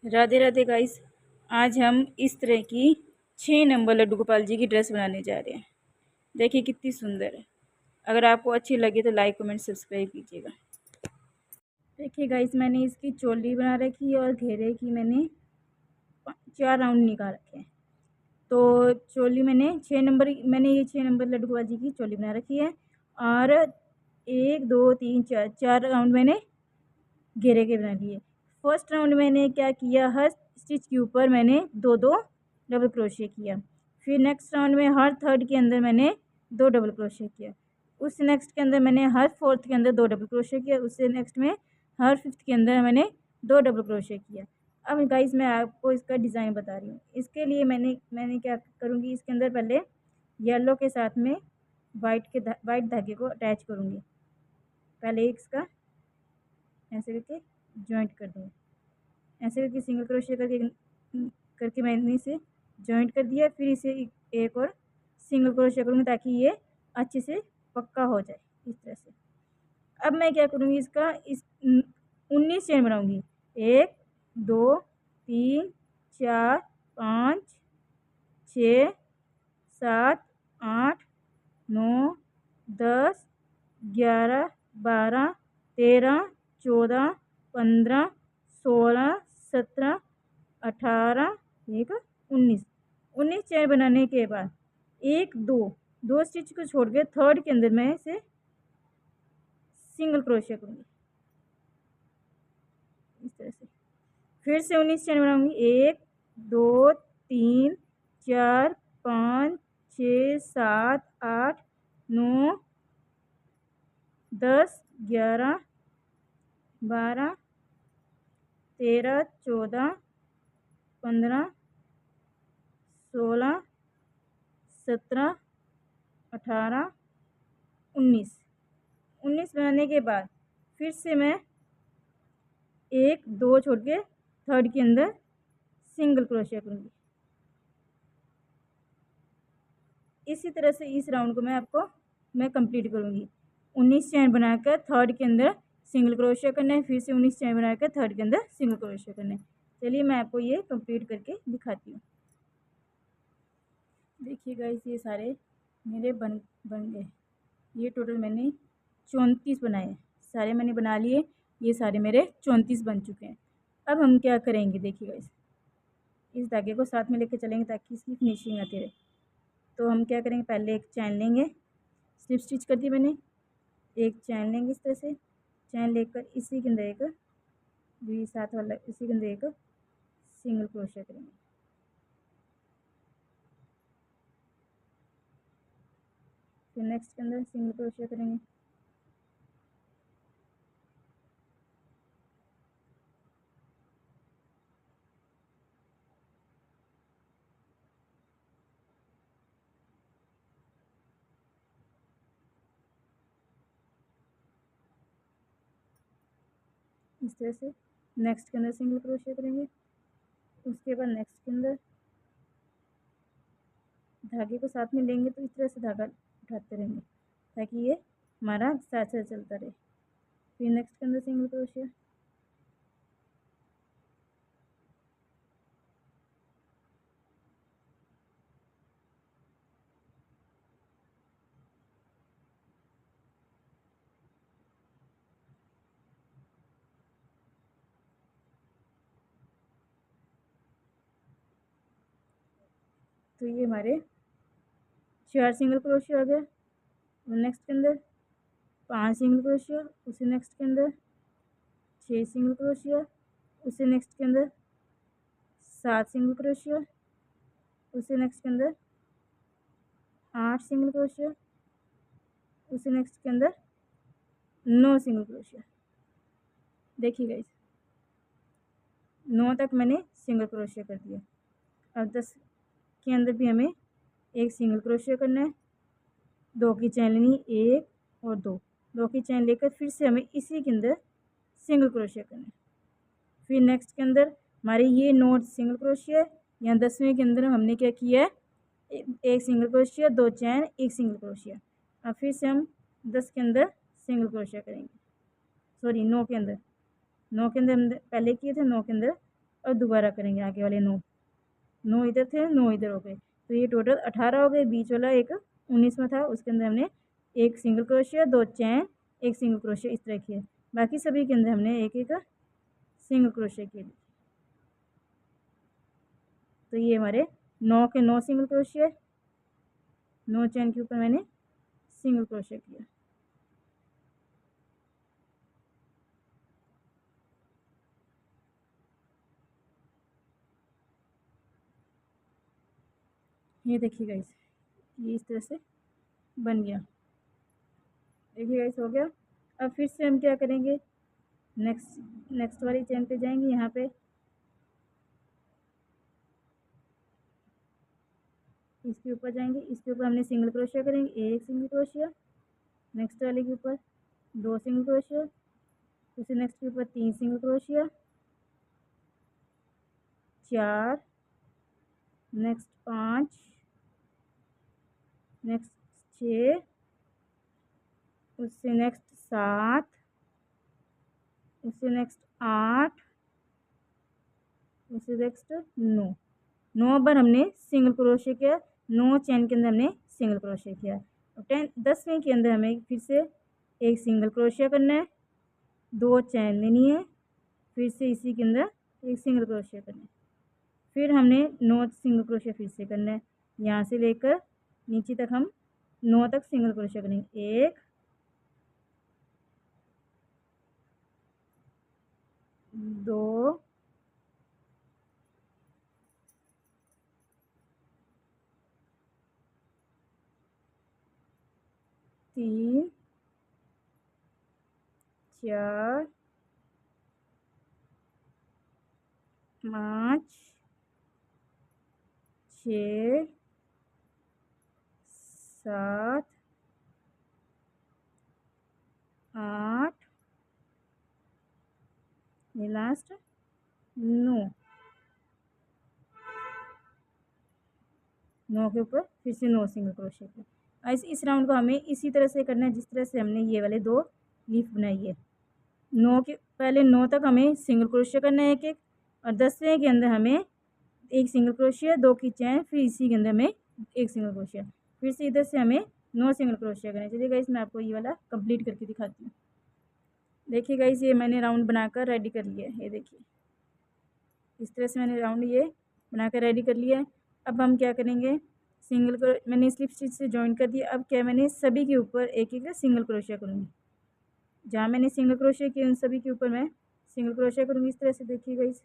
Radhe Radhe guys. आज हम इस तरह की 6 नंबर लड्डू गोपाल जी की ड्रेस बनाने जा रहे हैं। देखिए कितनी सुंदर है। अगर आपको अच्छी लगे तो लाइक कमेंट सब्सक्राइब कीजिएगा। देखिए गाइस, मैंने इसकी चोली बना रखी है और घेरे की मैंने 4 राउंड निकाल रखे हैं। तो चोली मैंने ये 6 नंबर लड्डू गोपाल जी की चोली बना रखी है। और 1 2 3 4 4 राउंड मैंने घेरे के बना लिए। फर्स्ट राउंड मैंने क्या किया, हर स्टिच के ऊपर मैंने 2 2 डबल क्रोशे किया। फिर नेक्स्ट राउंड में हर थर्ड के अंदर मैंने 2 डबल क्रोशे किया। उस नेक्स्ट के अंदर मैंने हर फोर्थ के अंदर 2 डबल क्रोशे किया। उससे नेक्स्ट में हर फिफ्थ के अंदर मैंने 2 डबल क्रोशे किया। अब गाइस, मैं आपको इसका डिज़ाइन बता रही हूँ। इसके लिए मैंने क्या करूँगी, इसके अंदर पहले येलो के साथ में वाइट धागे को अटैच करूँगी। पहले इसका ऐसे करके जॉइंट कर दूँगी। ऐसे करके सिंगल क्रोशिया करके मैंने इसे जॉइंट कर दिया। फिर इसे एक और सिंगल क्रोशिया करूँगी ताकि ये अच्छे से पक्का हो जाए इस तरह से। अब मैं क्या करूँगी, इसका 19 चेन बनाऊँगी। 1 2 3 4 5 6 7 8 9 10 11 12 13 14 15 16 17 18 19 चेन बनाने के बाद 1 2 स्टिच को छोड़ के थर्ड के अंदर मैं इसे सिंगल क्रोशिया करूँगी इस तरह से। फिर से 19 चेन बनाऊँगी। 1 2 3 4 5 6 7 8 9 10 11 12 13 14 15 16 17 18 19 बनाने के बाद फिर से मैं 1 2 छोड़ के थर्ड के अंदर सिंगल क्रोशिया करूँगी। इसी तरह से इस राउंड को मैं कंप्लीट करूँगी। 19 चैन बनाकर थर्ड के अंदर सिंगल क्रोशिया करना है। फिर से 19 चैन बनाकर थर्ड के अंदर सिंगल क्रोशिया करना है। चलिए मैं आपको ये कंप्लीट करके दिखाती हूँ। देखिए गाइस, ये सारे मेरे बन गए। ये टोटल मैंने 34 बनाए। सारे मैंने बना लिए। ये सारे मेरे 34 बन चुके हैं। अब हम क्या करेंगे, देखिए गाइस, इस धागे को साथ में लेके चलेंगे ताकि इसकी फिनिशिंग आती रहे। तो हम क्या करेंगे, पहले एक चैन लेंगे। स्लिप स्टिच कर दी मैंने। एक चैन लेंगे इस तरह से। चैन लेकर इसी के अंदर एक भी साथ वाला इसी के अंदर एक सिंगल क्रोशिया करेंगे। फिर नेक्स्ट के अंदर सिंगल क्रोशिया करेंगे। इस तरह से नेक्स्ट के अंदर सिंगल क्रोशिया करेंगे। उसके बाद नेक्स्ट के अंदर धागे को साथ में लेंगे तो इस तरह से धागा उठाते रहेंगे ताकि ये हमारा साथ साथ चलता रहे। फिर नेक्स्ट के अंदर सिंगल क्रोशिया। तो ये हमारे 4 सिंगल क्रोशिया हो गया। नेक्स्ट के अंदर 5 सिंगल क्रोशिया। उसी नेक्स्ट के अंदर 6 सिंगल क्रोशिया। उसी नेक्स्ट के अंदर 7 सिंगल क्रोशिया। उसी नेक्स्ट के अंदर 8 सिंगल क्रोशिया। उसी नेक्स्ट के अंदर 9 सिंगल क्रोशिया। देखिए गाइस, 9 तक मैंने सिंगल क्रोशिया कर दिया। अब 10 के अंदर भी हमें एक सिंगल क्रोशिया करना है। 2 की चैन लेनी, 1 और 2 की चैन लेकर फिर से हमें इसी के अंदर सिंगल क्रोशिया करना है। फिर नेक्स्ट के अंदर हमारे ये 9 सिंगल क्रोशिया है। यहाँ 10वें के अंदर हमने क्या किया है, एक सिंगल क्रोशिया, 2 चैन, एक सिंगल क्रोशिया। अब फिर से हम 10 के अंदर सिंगल क्रोशिया करेंगे। सॉरी, 9 के अंदर हम पहले किए थे। 9 के अंदर और दोबारा करेंगे आगे वाले 9। 9 इधर थे, 9 इधर हो गए, तो ये टोटल 18 हो गए। बीच वाला एक 19वां था, उसके अंदर हमने एक सिंगल क्रोशिया, 2 चैन, एक सिंगल क्रोशिया इस तरह किया। बाकी सभी के अंदर हमने एक एक सिंगल क्रोशिया किए। तो ये हमारे 9 के 9 सिंगल क्रोशिया, 9 चैन के ऊपर मैंने सिंगल क्रोशिया किया। ये देखिए गाइस, ये इस तरह से बन गया। देखिए गाइस हो गया। अब फिर से हम क्या करेंगे, नेक्स्ट वाली चैन पे जाएंगे। यहाँ पे इसके ऊपर जाएंगे, इसके ऊपर हमने सिंगल क्रोशिया करेंगे, एक सिंगल क्रोशिया, नेक्स्ट वाले के ऊपर 2 सिंगल क्रोशिया, उसी नेक्स्ट के ऊपर 3 सिंगल क्रोशिया, 4, नेक्स्ट 5, नेक्स्ट 6, उससे नेक्स्ट 7, उससे नेक्स्ट 8, उससे नेक्स्ट 9। 9 बार हमने सिंगल क्रोशिया किया, 9 चैन के अंदर हमने सिंगल क्रोशिया किया। और 10वें के अंदर हमें फिर से एक सिंगल क्रोशिया करना है, 2 चैन लेनी है, फिर से इसी के अंदर एक सिंगल क्रोशिया करना है। फिर हमने 9 सिंगल क्रोशिया फिर से करना है, यहाँ से लेकर नीचे तक हम 9 तक सिंगल क्रोशिया करेंगे। 1, 2, 3, 4, 5, 6, 7, 8, ये लास्ट 9। 9 के ऊपर फिर से 9 सिंगल क्रोशिया किया। इस राउंड को हमें इसी तरह से करना है जिस तरह से हमने ये वाले 2 लीफ बनाई है। 9 के पहले 9 तक हमें सिंगल क्रोशिया करना है एक एक, और 10वें के अंदर हमें एक सिंगल क्रोशिया, 2 की चैन, फिर इसी के अंदर हमें एक सिंगल क्रोशिया, फिर से इधर से हमें 9 सिंगल क्रोशिया करना है। चलिए गाइस मैं आपको ये वाला कंप्लीट करके दिखाती हूँ। देखिए गाइस ये मैंने राउंड बनाकर रेडी कर लिया है। ये देखिए इस तरह से मैंने राउंड ये बनाकर रेडी कर लिया है। अब हम क्या करेंगे, सिंगल मैंने स्लिप स्टिच से जॉइन कर दिया। अब क्या मैंने सभी के ऊपर एक एक सिंगल क्रोशिया करूँगी। जहाँ मैंने सिंगल क्रोशिया किया उन सभी के ऊपर मैं सिंगल क्रोशिया करूँगी इस तरह से। देखिए गाइस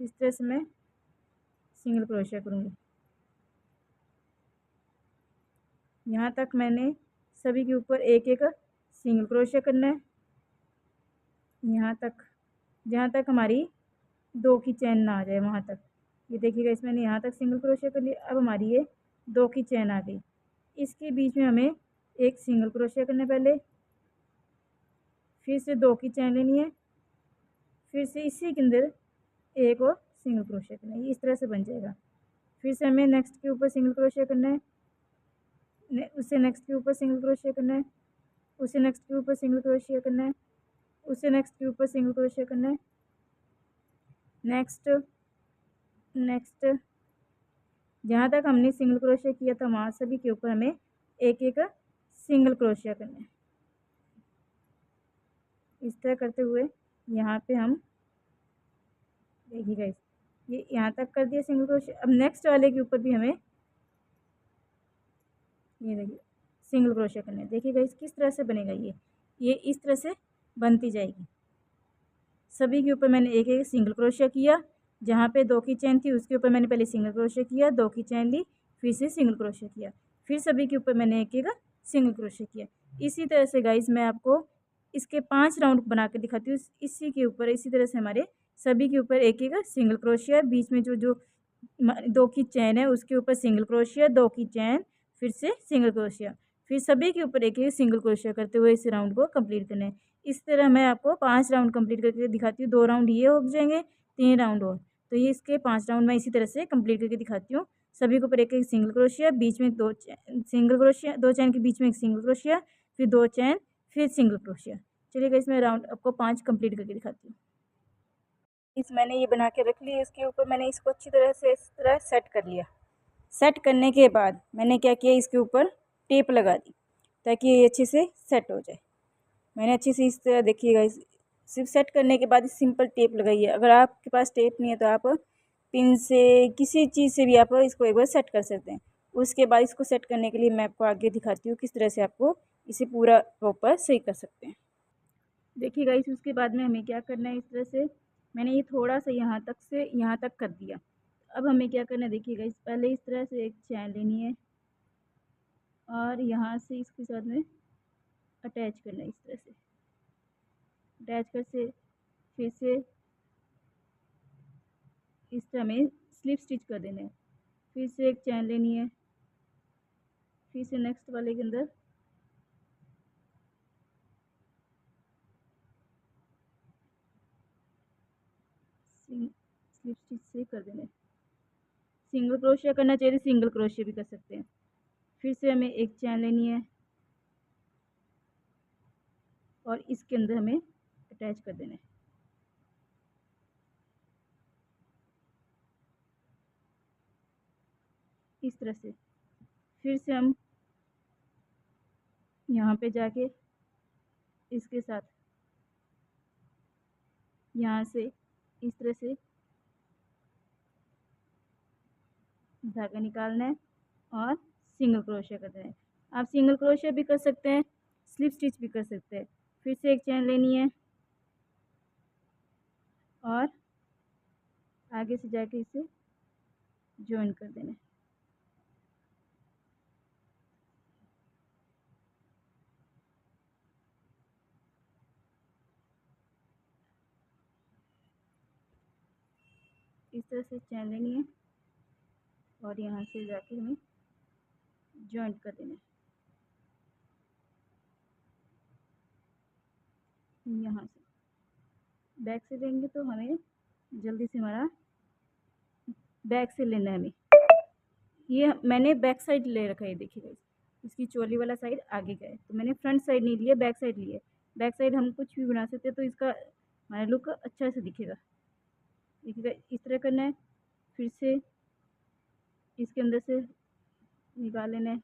इस तरह से मैं सिंगल क्रोशिया करूँगी। यहाँ तक मैंने सभी के ऊपर एक एक सिंगल क्रोशिया करना है। यहाँ तक जहाँ तक हमारी 2 की चैन ना आ जाए वहाँ तक। ये देखिएगा इसमें मैंने यहाँ तक सिंगल क्रोशिया कर लिया। अब हमारी ये 2 की चैन आ गई, इसके बीच में हमें एक सिंगल क्रोशिया करना है पहले, फिर से 2 की चैन लेनी है, फिर से इसी के अंदर एक और सिंगल क्रोशिया करना है। इस तरह से बन जाएगा। फिर से हमें नेक्स्ट के ऊपर सिंगल क्रोशिया करना है, उससे नेक्स्ट के ऊपर सिंगल क्रोशिया करना है, उससे नेक्स्ट के ऊपर सिंगल क्रोशिया करना है, उससे नेक्स्ट के ऊपर सिंगल क्रोशिया करना है, नेक्स्ट जहाँ तक हमने सिंगल क्रोशिया किया था वहाँ सभी के ऊपर हमें एक एक सिंगल क्रोशिया करना है। इस तरह करते हुए यहाँ पे हम देखिएगा ये यहाँ तक कर दिया सिंगल क्रोशिया। अब नेक्स्ट वाले के ऊपर भी हमें ये देखिए सिंगल क्रोशिया करना है। देखिएगा इस किस तरह से बनेगा। ये इस तरह से बनती जाएगी। सभी के ऊपर मैंने एक एक सिंगल क्रोशिया किया। जहाँ पे 2 की चैन थी उसके ऊपर मैंने पहले सिंगल क्रोशिया किया, 2 की चैन ली, फिर से सिंगल क्रोशिया किया, फिर सभी के ऊपर मैंने एक एक सिंगल क्रोशिया किया। इसी तरह से गाइस मैं आपको इसके 5 राउंड बना के दिखाती हूँ। इसी के ऊपर इसी तरह से हमारे सभी के ऊपर एक एक सिंगल क्रोशिया, बीच में जो 2 की चैन है उसके ऊपर सिंगल क्रोशिया, 2 की चैन, फिर से सिंगल क्रोशिया, फिर सभी के ऊपर एक एक सिंगल क्रोशिया करते हुए इस राउंड को कंप्लीट करना है। इस तरह मैं आपको 5 राउंड कंप्लीट करके दिखाती हूँ। 2 राउंड ये हो जाएंगे, 3 राउंड और, तो ये इसके 5 राउंड मैं इसी तरह से कंप्लीट करके दिखाती हूँ। सभी के ऊपर एक एक सिंगल क्रोशिया, बीच में 2 सिंगल क्रोशिया, 2 चैन के बीच में एक सिंगल क्रोशिया, फिर 2 चैन, फिर सिंगल क्रोशिया। चलिए गाइस मैं राउंड आपको 5 कंप्लीट करके दिखाती हूँ। मैंने ये बना के रख ली। इसके ऊपर मैंने इसको अच्छी तरह से इस तरह सेट कर लिया। सेट करने के बाद मैंने क्या किया, इसके ऊपर टेप लगा दी ताकि ये अच्छे से सेट हो जाए। मैंने अच्छे से इस तरह देखिएगा, सिर्फ सेट करने के बाद सिंपल टेप लगाइए। अगर आपके पास टेप नहीं है तो आप पिन से किसी चीज़ से भी आप इसको एक बार सेट कर सकते हैं। उसके बाद इसको सेट करने के लिए मैं आपको आगे दिखाती हूँ किस तरह से आपको इसे पूरा प्रॉपर सही कर सकते हैं। देखिए गाइस, उसके बाद में हमें क्या करना है, इस तरह से मैंने ये थोड़ा सा यहाँ तक से यहाँ तक कर दिया। अब हमें क्या करना है, देखिए गाइस, पहले इस तरह से एक चैन लेनी है और यहाँ से इसके साथ में अटैच करना है। इस तरह से अटैच कर से फिर से इस तरह में स्लिप स्टिच कर देना है। फिर से एक चैन लेनी है, फिर से नेक्स्ट वाले के अंदर स्लिप स्टिच से कर देना है। सिंगल क्रोशिया करना चाहिए तो सिंगल क्रोशिया भी कर सकते हैं। फिर से हमें एक चैन लेनी है और इसके अंदर हमें अटैच कर देना है। इस तरह से फिर से हम यहाँ पे जाके इसके साथ यहाँ से इस तरह से धागा निकालना है और सिंगल क्रोशिया कर देना है। आप सिंगल क्रोशिया भी कर सकते हैं, स्लिप स्टिच भी कर सकते हैं। फिर से एक चैन लेनी है और आगे से जाके इसे ज्वाइन कर देना है। इस तरह से चैन लेनी है और यहाँ से जाके हमें ज्वाइंट कर देना है। यहाँ से बैक से लेंगे तो हमें जल्दी से हमारा बैक से लेना है। हमें ये मैंने बैक साइड ले रखा है, देखिए इसकी चोली वाला साइड आगे का है, तो मैंने फ्रंट साइड नहीं लिया, बैक साइड लिया। बैक साइड हम कुछ भी बना सकते हैं तो इसका हमारा लुक अच्छा से दिखेगा। देखिएगा, इस तरह करना है। फिर से इसके अंदर से निकाल लेना है।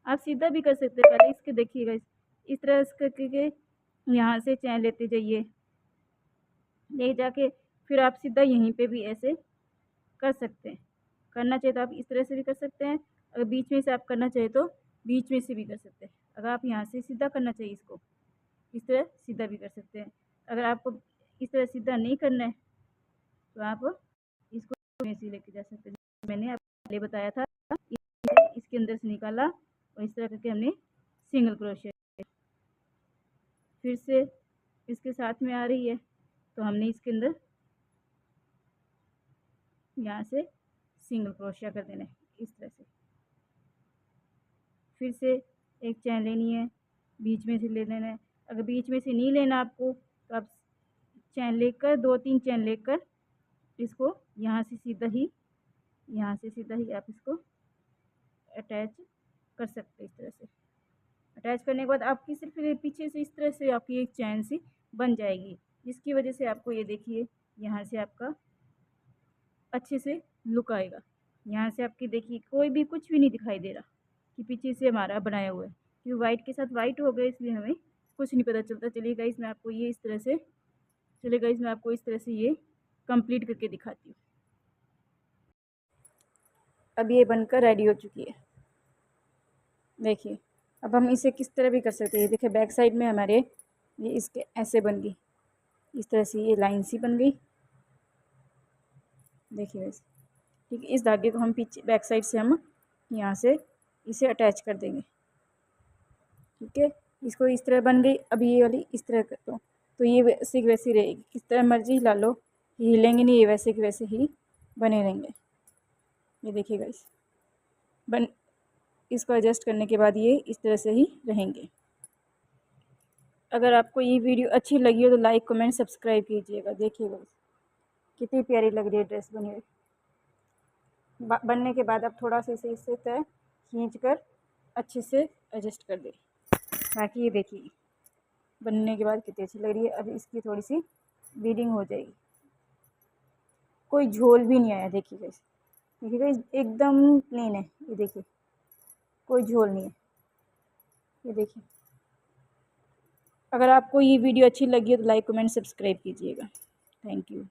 आप सीधा भी कर सकते हैं, पहले इसके देखिएगा इस तरह करके यहाँ से चैन लेते जाइए, ले जाके फिर आप सीधा यहीं पे भी ऐसे कर सकते हैं। करना चाहिए तो आप इस तरह से भी कर सकते हैं, अगर बीच में से आप करना चाहिए तो बीच में से भी कर सकते हैं। अगर आप यहाँ से सीधा करना चाहिए इसको, इस तरह सीधा भी कर सकते हैं। अगर आपको इस तरह सीधा नहीं करना है तो आप इसको ऐसे लेके जा सकते हैं। मैंने आपको पहले बताया था, इसके अंदर से निकाला और इस तरह करके हमने सिंगल क्रोशिया। फिर से इसके साथ में आ रही है तो हमने इसके अंदर यहाँ से सिंगल क्रोशिया कर देना है इस तरह से। फिर से एक चैन लेनी है, बीच में से ले लेना है। अगर बीच में से नहीं लेना आपको तो आप चैन लेकर 2-3 चैन लेकर इसको यहाँ से सीधा ही आप इसको अटैच कर सकते हैं। इस तरह से अटैच करने के बाद आपकी सिर्फ पीछे से इस तरह से आपकी एक चैन सी बन जाएगी, जिसकी वजह से आपको ये देखिए यहाँ से आपका अच्छे से लुक आएगा। यहाँ से आपकी देखिए कोई भी कुछ भी नहीं दिखाई दे रहा कि पीछे से हमारा बनाया हुआ है, क्योंकि वाइट के साथ वाइट हो गए इसलिए हमें कुछ नहीं पता चलता। चलिए गाइस, मैं आपको ये कंप्लीट करके दिखाती हूँ। अब ये बनकर रेडी हो चुकी है। देखिए, अब हम इसे किस तरह भी कर सकते हैं। देखिए बैक साइड में हमारे ये इसके ऐसे बन गई, इस तरह से ये लाइन सी बन गई। देखिए वैसे, ठीक है। इस धागे को हम पीछे बैक साइड से हम यहाँ से इसे अटैच कर देंगे। ठीक है, इसको इस तरह बन गई। अब ये वाली इस तरह कर दो तो ये वैसे की वैसी रहेगी, किस तरह मर्जी हिला लो, ये हिलेंगे नहीं, ये वैसे के वैसे ही बने रहेंगे। ये देखिएगा, इसको एडजस्ट करने के बाद ये इस तरह से ही रहेंगे। अगर आपको ये वीडियो अच्छी लगी हो तो लाइक कमेंट सब्सक्राइब कीजिएगा। देखिएगा कितनी प्यारी लग रही है ड्रेस बनी हुई। बनने के बाद आप थोड़ा सा इसे तय खींच कर अच्छे से एडजस्ट कर दें ताकि ये देखिए बनने के बाद कितनी अच्छी लग रही है। अब इसकी थोड़ी सी बीडिंग हो जाएगी। कोई झोल भी नहीं आया, देखिए गाइस, देखिए गाइस एकदम प्लेन है। ये देखिए कोई झोल नहीं है, ये देखिए। अगर आपको ये वीडियो अच्छी लगी हो तो लाइक कमेंट सब्सक्राइब कीजिएगा। Thank you.